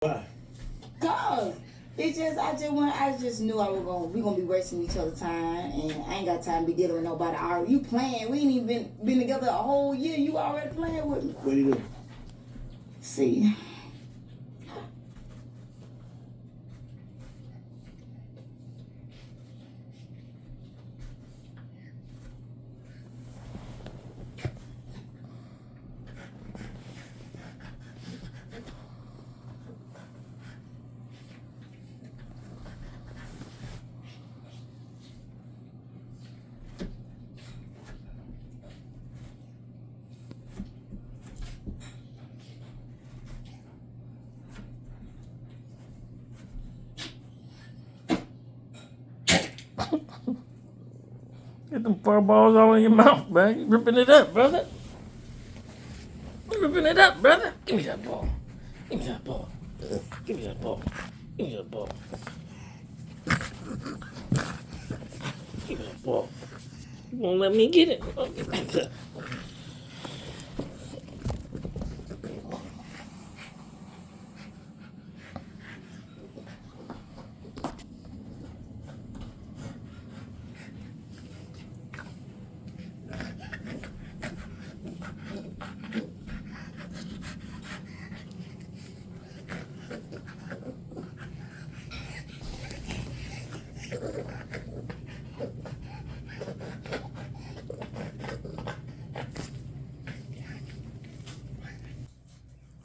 Why? Cause I just knew we gonna be wasting each other's time, and I ain't got time to be dealing with nobody. Already, you playing? We ain't even been together a whole year. You already playing with me? What do you do? See, Get them fur balls all in your mouth, man. You ripping it up, brother. You ripping it up, brother. Give me that ball. Give me that ball. Give me that ball. Give me that ball. Give me that ball. You won't let me get it. Oh, get back there.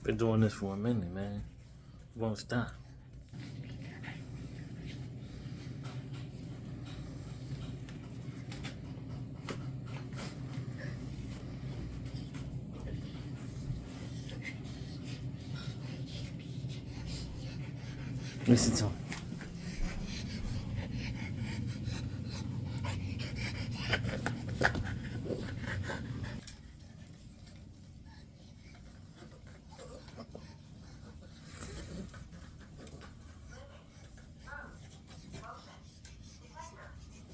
Been doing this for a minute, man. Won't stop. Listen to him.